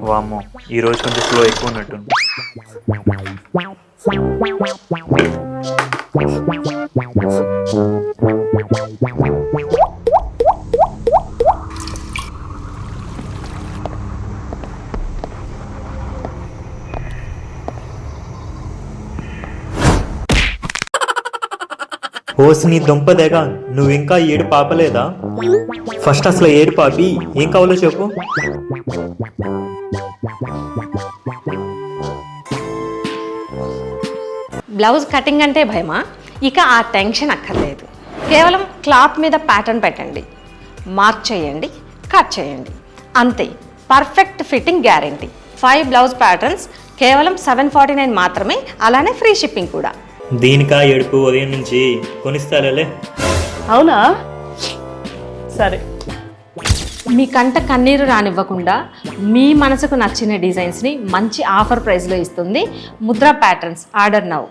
వామ్మో, ఈరోజు కొంచెం ఫ్లో ఎక్కువ ఉన్నట్టుంది. ఓసి నీ దుంపదేగా, నువ్వు ఇంకా ఏడు పాపలేదా? ఫస్ట్ అసలు ఏడు పాపి ఏం కావాలో చెప్పు. బ్లౌజ్ కటింగ్ అంటే భయమా? ఇక ఆ టెన్షన్ అక్కర్లేదు. కేవలం క్లాత్ మీద ప్యాటర్న్ పెట్టండి, మార్క్ చేయండి, కట్ చేయండి, అంతే. Perfect fitting guarantee. 5 blouse patterns కేవలం 749 మాత్రమే, అలానే ఫ్రీ షిప్పింగ్ కూడా. దీనికా ఏడుపు ఉదయం నుంచి కొనిస్తాలే. అవునా? సరే. మీ కంట కన్నీరు రానివ్వకుండా మీ మనసుకు నచ్చిన డిజైన్స్ని మంచి ఆఫర్ ప్రైస్లో ఇస్తుంది ముద్రా ప్యాటర్న్స్. Order now.